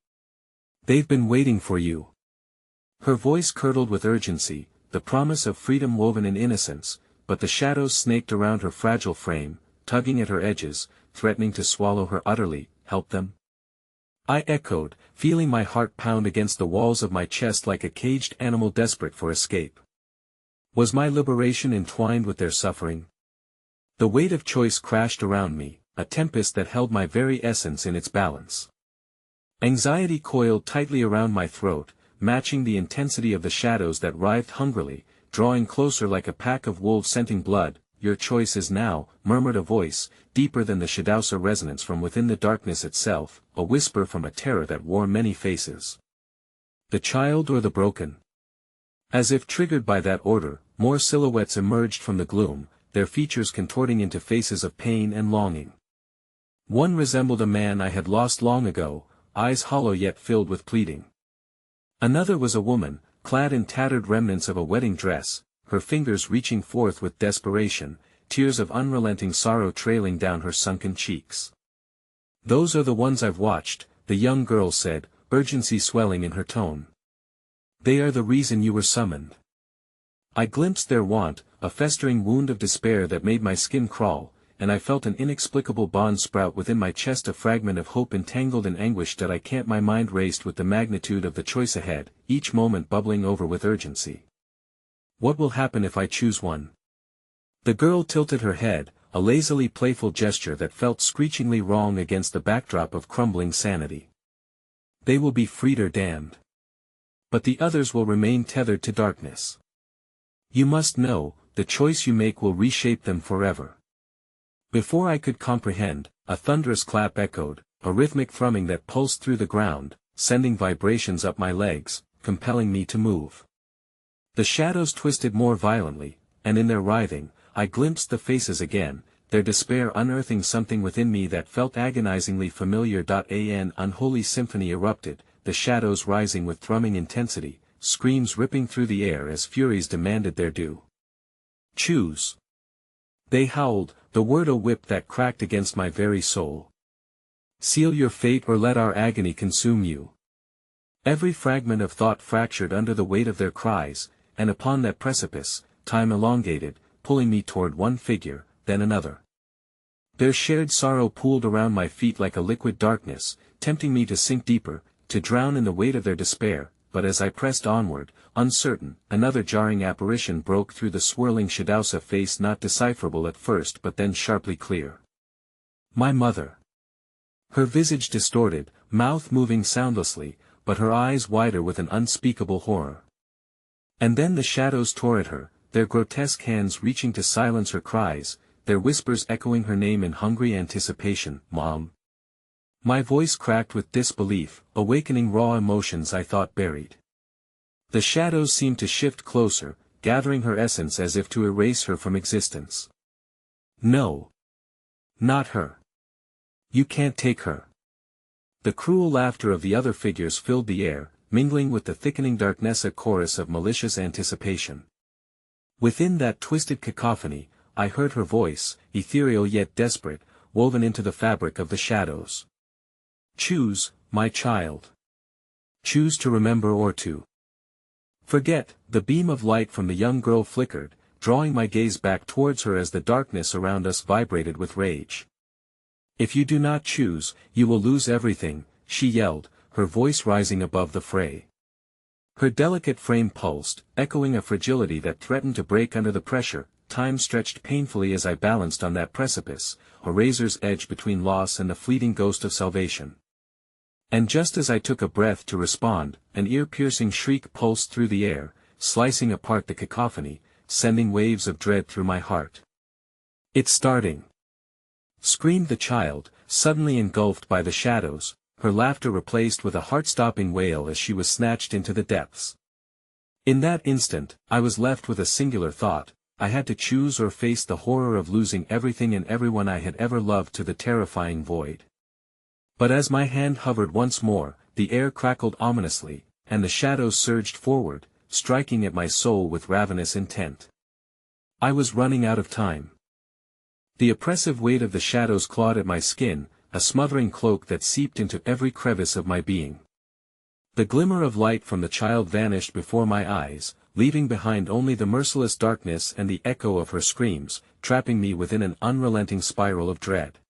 Speaker 1: They've been waiting for you. Her voice curdled with urgency, the promise of freedom woven in innocence, but the shadows snaked around her fragile frame, tugging at her edges, threatening to swallow her utterly. Help them? I echoed, feeling my heart pound against the walls of my chest like a caged animal desperate for escape. Was my liberation entwined with their suffering? The weight of choice crashed around me, a tempest that held my very essence in its balance. Anxiety coiled tightly around my throat, matching the intensity of the shadows that writhed hungrily, drawing closer like a pack of wolves scenting blood. Your choice is now, murmured a voice, deeper than the Shadowsa resonance from within the darkness itself, a whisper from a terror that wore many faces. The child or the broken? As if triggered by that order, more silhouettes emerged from the gloom, their features contorting into faces of pain and longing. One resembled a man I had lost long ago, eyes hollow yet filled with pleading. Another was a woman, clad in tattered remnants of a wedding dress, her fingers reaching forth with desperation, tears of unrelenting sorrow trailing down her sunken cheeks. Those are the ones I've watched, the young girl said, urgency swelling in her tone. They are the reason you were summoned. I glimpsed their want, a festering wound of despair that made my skin crawl, and I felt an inexplicable bond sprout within my chest, a fragment of hope entangled in anguish that I can't. My mind raced with the magnitude of the choice ahead, each moment bubbling over with urgency. What will happen if I choose one? The girl tilted her head, a lazily playful gesture that felt screechingly wrong against the backdrop of crumbling sanity. They will be freed or damned. But the others will remain tethered to darkness. You must know, the choice you make will reshape them forever. Before I could comprehend, a thunderous clap echoed, a rhythmic thrumming that pulsed through the ground, sending vibrations up my legs, compelling me to move. The shadows twisted more violently, and in their writhing, I glimpsed the faces again, their despair unearthing something within me that felt agonizingly familiar. An unholy symphony erupted, the shadows rising with thrumming intensity, screams ripping through the air as furies demanded their due. Choose. They howled, the word a whip that cracked against my very soul. Seal your fate or let our agony consume you. Every fragment of thought fractured under the weight of their cries, and upon that precipice, time elongated, pulling me toward one figure, then another. Their shared sorrow pooled around my feet like a liquid darkness, tempting me to sink deeper, to drown in the weight of their despair, but as I pressed onward, uncertain, another jarring apparition broke through the swirling Shadowsa, face not decipherable at first but then sharply clear. My mother. Her visage distorted, mouth moving soundlessly, but her eyes wider with an unspeakable horror. And then the shadows tore at her, their grotesque hands reaching to silence her cries, their whispers echoing her name in hungry anticipation. Mom. My voice cracked with disbelief, awakening raw emotions I thought buried. The shadows seemed to shift closer, gathering her essence as if to erase her from existence. No. Not her. You can't take her. The cruel laughter of the other figures filled the air, mingling with the thickening darkness, a chorus of malicious anticipation. Within that twisted cacophony, I heard her voice, ethereal yet desperate, woven into the fabric of the shadows. Choose, my child. Choose to remember or to forget. The beam of light from the young girl flickered, drawing my gaze back towards her as the darkness around us vibrated with rage. If you do not choose, you will lose everything, she yelled, her voice rising above the fray. Her delicate frame pulsed, echoing a fragility that threatened to break under the pressure. Time stretched painfully as I balanced on that precipice, a razor's edge between loss and the fleeting ghost of salvation. And just as I took a breath to respond, an ear-piercing shriek pulsed through the air, slicing apart the cacophony, sending waves of dread through my heart. "It's starting!" screamed the child, suddenly engulfed by the shadows, her laughter replaced with a heart-stopping wail as she was snatched into the depths. In that instant, I was left with a singular thought: I had to choose or face the horror of losing everything and everyone I had ever loved to the terrifying void. But as my hand hovered once more, the air crackled ominously, and the shadows surged forward, striking at my soul with ravenous intent. I was running out of time. The oppressive weight of the shadows clawed at my skin, a smothering cloak that seeped into every crevice of my being. The glimmer of light from the child vanished before my eyes, leaving behind only the merciless darkness and the echo of her screams, trapping me within an unrelenting spiral of dread.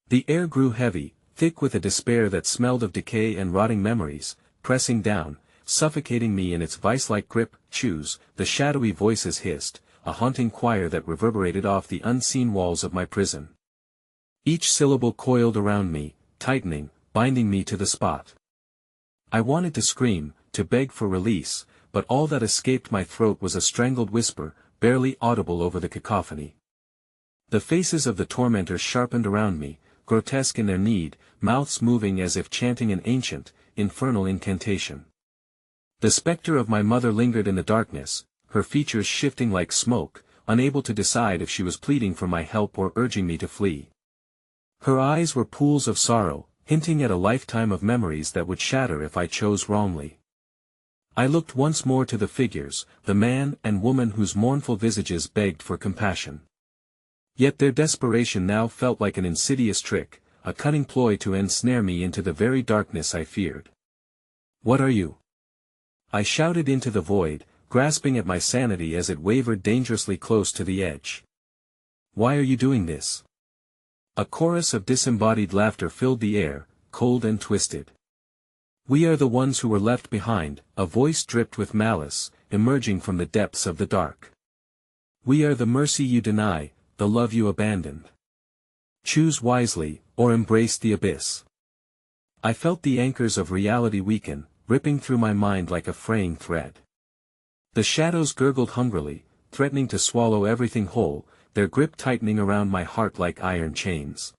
Speaker 1: The air grew heavy, thick with a despair that smelled of decay and rotting memories, pressing down, suffocating me in its vice-like grip. "Choose," the shadowy voices hissed, a haunting choir that reverberated off the unseen walls of my prison. Each syllable coiled around me, tightening, binding me to the spot. I wanted to scream, to beg for release, but all that escaped my throat was a strangled whisper, barely audible over the cacophony. The faces of the tormentors sharpened around me, grotesque in their need, mouths moving as if chanting an ancient, infernal incantation. The specter of my mother lingered in the darkness, her features shifting like smoke, unable to decide if she was pleading for my help or urging me to flee. Her eyes were pools of sorrow, hinting at a lifetime of memories that would shatter if I chose wrongly. I looked once more to the figures, the man and woman whose mournful visages begged for compassion. Yet their desperation now felt like an insidious trick, a cunning ploy to ensnare me into the very darkness I feared. "What are you?" I shouted into the void, grasping at my sanity as it wavered dangerously close to the edge. "Why are you doing this?" A chorus of disembodied laughter filled the air, cold and twisted. "We are the ones who were left behind," a voice dripped with malice, emerging from the depths of the dark. "We are the mercy you deny, the love you abandoned. Choose wisely, or embrace the abyss." I felt the anchors of reality weaken, ripping through my mind like a fraying thread. The shadows gurgled hungrily, threatening to swallow everything whole, their grip tightening around my heart like iron chains.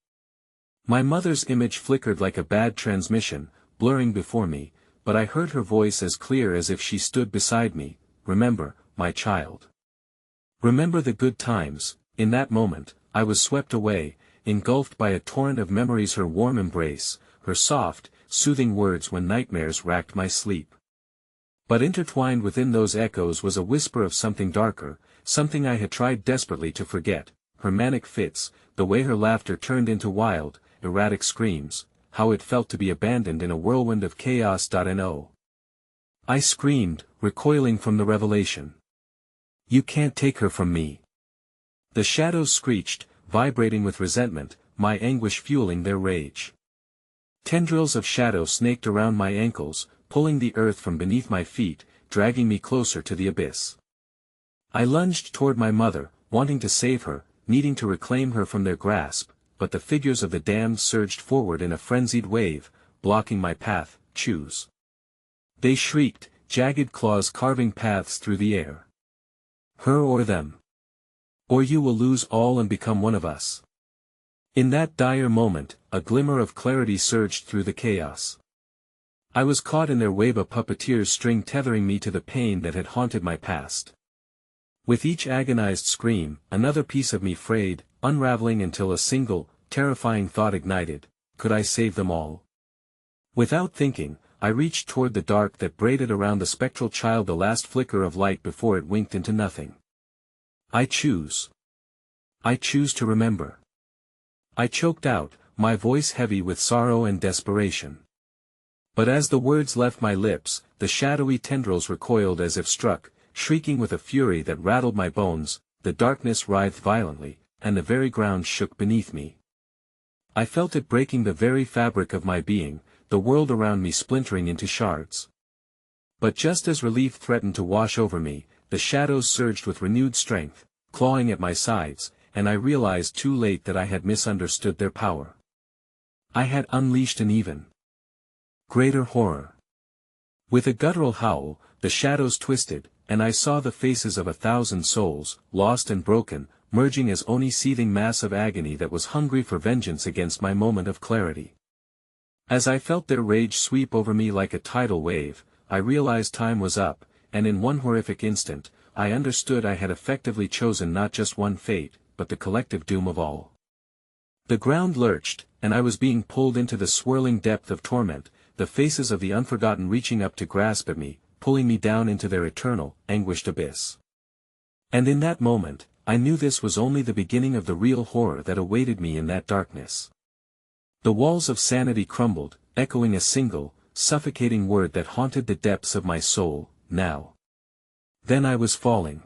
Speaker 1: My mother's image flickered like a bad transmission, blurring before me, but I heard her voice as clear as if she stood beside me. "Remember, my child. Remember the good times." In that moment, I was swept away, engulfed by a torrent of memories: her warm embrace, her soft, soothing words when nightmares racked my sleep. But intertwined within those echoes was a whisper of something darker, something I had tried desperately to forget: her manic fits, the way her laughter turned into wild, erratic screams, how it felt to be abandoned in a whirlwind of chaos. No. I screamed, recoiling from the revelation. "You can't take her from me." The shadows screeched, vibrating with resentment, my anguish fueling their rage. Tendrils of shadow snaked around my ankles, pulling the earth from beneath my feet, dragging me closer to the abyss. I lunged toward my mother, wanting to save her, needing to reclaim her from their grasp, but the figures of the damned surged forward in a frenzied wave, blocking my path. "Choose." They shrieked, jagged claws carving paths through the air. "Her or them. Or you will lose all and become one of us." In that dire moment, a glimmer of clarity surged through the chaos. I was caught in their web, a puppeteer's string tethering me to the pain that had haunted my past. With each agonized scream, another piece of me frayed, unraveling until a single, terrifying thought ignited: could I save them all? Without thinking, I reached toward the dark that braided around the spectral child, the last flicker of light before it winked into nothing. I choose to remember." I choked out, my voice heavy with sorrow and desperation. But as the words left my lips, the shadowy tendrils recoiled as if struck, shrieking with a fury that rattled my bones. The darkness writhed violently, and the very ground shook beneath me. I felt it breaking the very fabric of my being, the world around me splintering into shards. But just as relief threatened to wash over me, the shadows surged with renewed strength, clawing at my sides, and I realized too late that I had misunderstood their power. I had unleashed an even greater horror. With a guttural howl, the shadows twisted, and I saw the faces of 1,000 souls, lost and broken, merging as one seething mass of agony that was hungry for vengeance against my moment of clarity. As I felt their rage sweep over me like a tidal wave, I realized time was up, and in one horrific instant, I understood I had effectively chosen not just one fate, but the collective doom of all. The ground lurched, and I was being pulled into the swirling depth of torment, the faces of the unforgotten reaching up to grasp at me, pulling me down into their eternal, anguished abyss. And in that moment, I knew this was only the beginning of the real horror that awaited me in that darkness. The walls of sanity crumbled, echoing a single, suffocating word that haunted the depths of my soul, now. Then I was falling.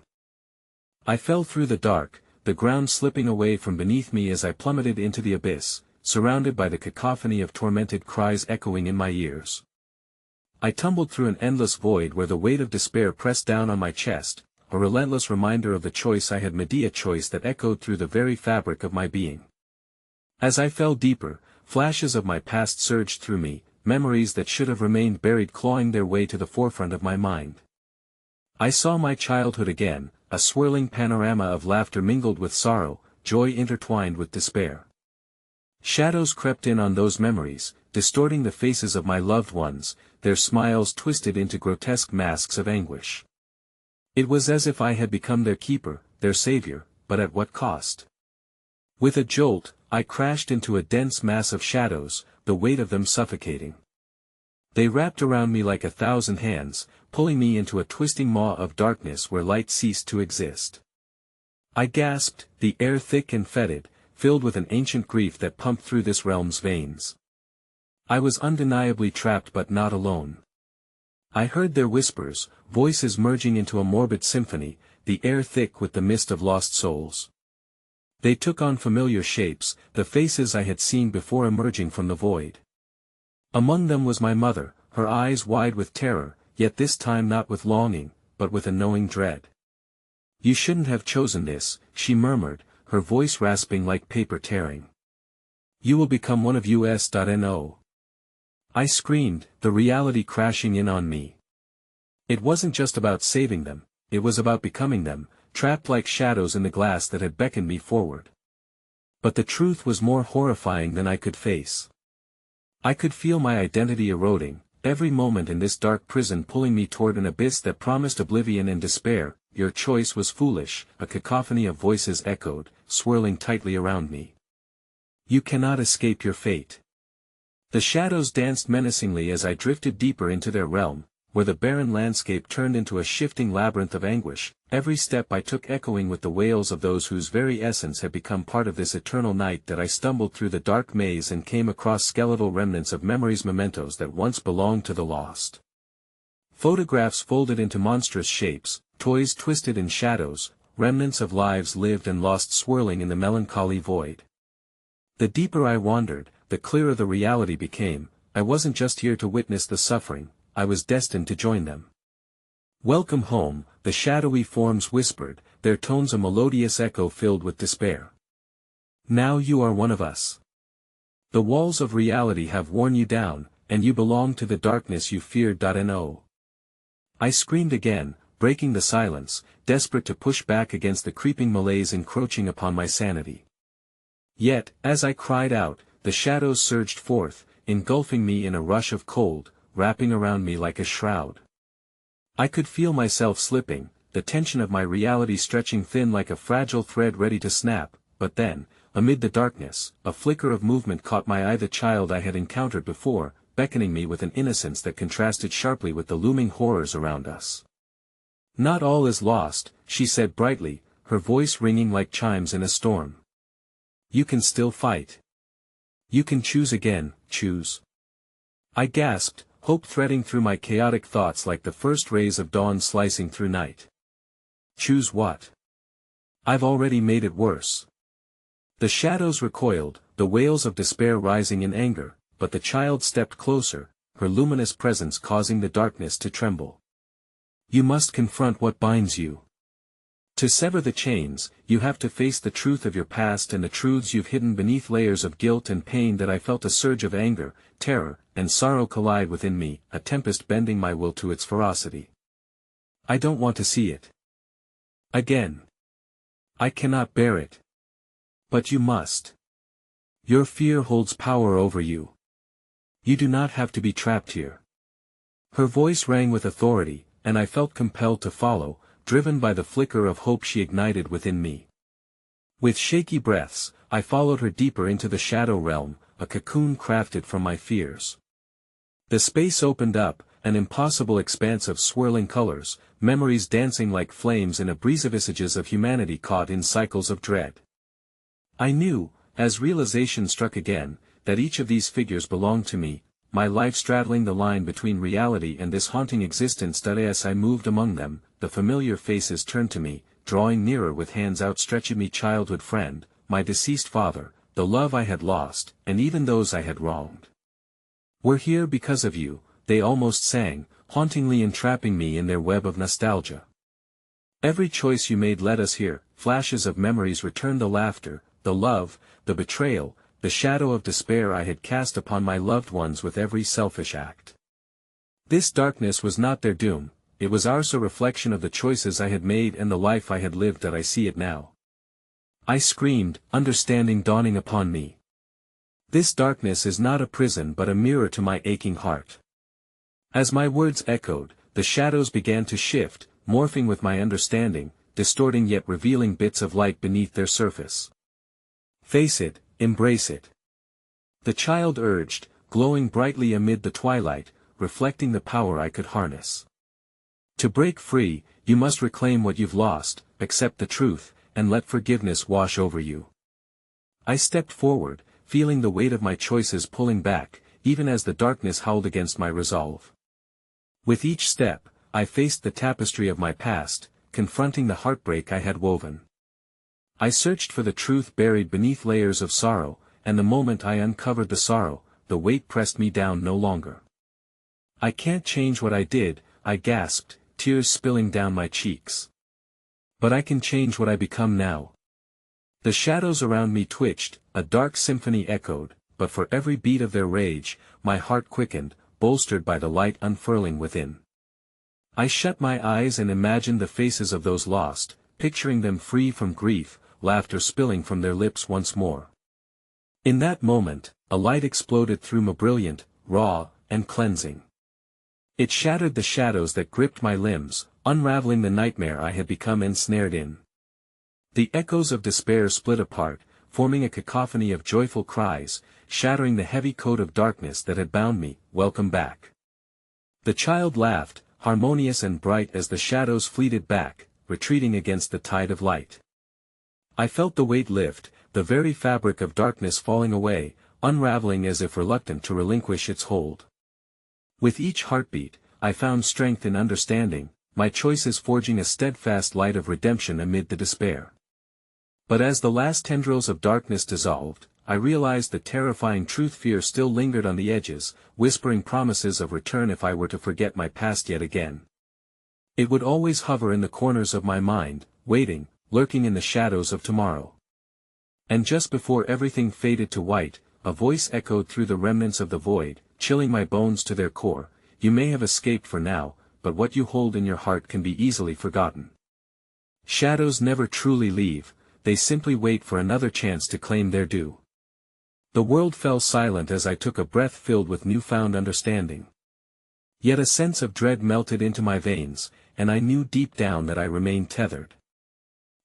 Speaker 1: I fell through the dark, the ground slipping away from beneath me as I plummeted into the abyss, surrounded by the cacophony of tormented cries echoing in my ears. I tumbled through an endless void where the weight of despair pressed down on my chest, a relentless reminder of the choice I had made, a choice that echoed through the very fabric of my being. As I fell deeper, flashes of my past surged through me, memories that should have remained buried clawing their way to the forefront of my mind. I saw my childhood again, a swirling panorama of laughter mingled with sorrow, joy intertwined with despair. Shadows crept in on those memories, distorting the faces of my loved ones, their smiles twisted into grotesque masks of anguish. It was as if I had become their keeper, their savior, but at what cost? With a jolt, I crashed into a dense mass of shadows, the weight of them suffocating. They wrapped around me like 1,000 hands, pulling me into a twisting maw of darkness where light ceased to exist. I gasped, the air thick and fetid, filled with an ancient grief that pumped through this realm's veins. I was undeniably trapped but not alone. I heard their whispers, voices merging into a morbid symphony, the air thick with the mist of lost souls. They took on familiar shapes, the faces I had seen before emerging from the void. Among them was my mother, her eyes wide with terror, yet this time not with longing, but with a knowing dread. "You shouldn't have chosen this," she murmured, her voice rasping like paper tearing. "You will become one of us.no." I screamed, the reality crashing in on me. It wasn't just about saving them, it was about becoming them, trapped like shadows in the glass that had beckoned me forward. But the truth was more horrifying than I could face. I could feel my identity eroding, every moment in this dark prison pulling me toward an abyss that promised oblivion and despair. "Your choice was foolish," a cacophony of voices echoed, swirling tightly around me. "You cannot escape your fate." The shadows danced menacingly as I drifted deeper into their realm, where the barren landscape turned into a shifting labyrinth of anguish, every step I took echoing with the wails of those whose very essence had become part of this eternal night that I stumbled through the dark maze and came across skeletal remnants of memories, mementos that once belonged to the lost. Photographs folded into monstrous shapes, toys twisted in shadows, remnants of lives lived and lost swirling in the melancholy void. The deeper I wandered, the clearer the reality became. I wasn't just here to witness the suffering, I was destined to join them. "Welcome home," the shadowy forms whispered, their tones a melodious echo filled with despair. "Now you are one of us. The walls of reality have worn you down, and you belong to the darkness you feared.no." I screamed again, breaking the silence, desperate to push back against the creeping malaise encroaching upon my sanity. Yet, as I cried out, the shadows surged forth, engulfing me in a rush of cold, wrapping around me like a shroud. I could feel myself slipping, the tension of my reality stretching thin like a fragile thread ready to snap, but then, amid the darkness, a flicker of movement caught my eye, the child I had encountered before, beckoning me with an innocence that contrasted sharply with the looming horrors around us. "Not all is lost," she said brightly, her voice ringing like chimes in a storm. "You can still fight. You can choose again, choose." I gasped, hope threading through my chaotic thoughts like the first rays of dawn slicing through night. "Choose what? I've already made it worse." The shadows recoiled, the wails of despair rising in anger, but the child stepped closer, her luminous presence causing the darkness to tremble. You must confront what binds you. To sever the chains, you have to face the truth of your past and the truths you've hidden beneath layers of guilt and pain. That I felt a surge of anger, terror, and sorrow collide within me, a tempest bending my will to its ferocity. I don't want to see it again. I cannot bear it. But you must. Your fear holds power over you. You do not have to be trapped here. Her voice rang with authority, and I felt compelled to follow, driven by the flicker of hope she ignited within me. With shaky breaths, I followed her deeper into the shadow realm, a cocoon crafted from my fears. The space opened up, an impossible expanse of swirling colors, memories dancing like flames in a breeze of visages of humanity caught in cycles of dread. I knew, as realization struck again, that each of these figures belonged to me, my life straddling the line between reality and this haunting existence. As I moved among them, the familiar faces turned to me, drawing nearer with hands outstretched. Me childhood friend, my deceased father, the love I had lost, and even those I had wronged. We're here because of you, they almost sang, hauntingly entrapping me in their web of nostalgia. Every choice you made led us here. Flashes of memories returned, the laughter, the love, the betrayal, the shadow of despair I had cast upon my loved ones with every selfish act. This darkness was not their doom, it was ours, a reflection of the choices I had made and the life I had lived. That I see it now. I screamed, understanding dawning upon me. This darkness is not a prison but a mirror to my aching heart. As my words echoed, the shadows began to shift, morphing with my understanding, distorting yet revealing bits of light beneath their surface. Face it, embrace it. The child urged, glowing brightly amid the twilight, reflecting the power I could harness. To break free, you must reclaim what you've lost, accept the truth, and let forgiveness wash over you. I stepped forward, feeling the weight of my choices pulling back, even as the darkness howled against my resolve. With each step, I faced the tapestry of my past, confronting the heartbreak I had woven. I searched for the truth buried beneath layers of sorrow, and the moment I uncovered the sorrow, the weight pressed me down no longer. I can't change what I did, I gasped, tears spilling down my cheeks. But I can change what I become now. The shadows around me twitched, a dark symphony echoed, but for every beat of their rage, my heart quickened, bolstered by the light unfurling within. I shut my eyes and imagined the faces of those lost, picturing them free from grief, laughter spilling from their lips once more. In that moment, a light exploded through me, brilliant, raw, and cleansing. It shattered the shadows that gripped my limbs, unraveling the nightmare I had become ensnared in. The echoes of despair split apart, forming a cacophony of joyful cries, shattering the heavy coat of darkness that had bound me. Welcome back. The child laughed, harmonious and bright as the shadows fleeted back, retreating against the tide of light. I felt the weight lift, the very fabric of darkness falling away, unraveling as if reluctant to relinquish its hold. With each heartbeat, I found strength in understanding, my choices forging a steadfast light of redemption amid the despair. But as the last tendrils of darkness dissolved, I realized the terrifying truth: fear still lingered on the edges, whispering promises of return if I were to forget my past yet again. It would always hover in the corners of my mind, waiting, lurking in the shadows of tomorrow. And just before everything faded to white, a voice echoed through the remnants of the void, chilling my bones to their core: you may have escaped for now, but what you hold in your heart can be easily forgotten. Shadows never truly leave, they simply wait for another chance to claim their due. The world fell silent as I took a breath filled with newfound understanding. Yet a sense of dread melted into my veins, and I knew deep down that I remained tethered.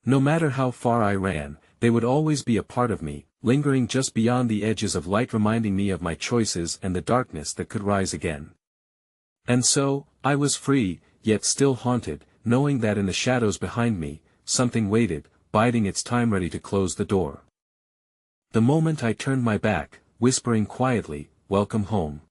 Speaker 1: No matter how far I ran, they would always be a part of me, lingering just beyond the edges of light, reminding me of my choices and the darkness that could rise again. And so, I was free, yet still haunted, knowing that in the shadows behind me, something waited, biding its time, ready to close the door. The moment I turned my back, whispering quietly, "Welcome home."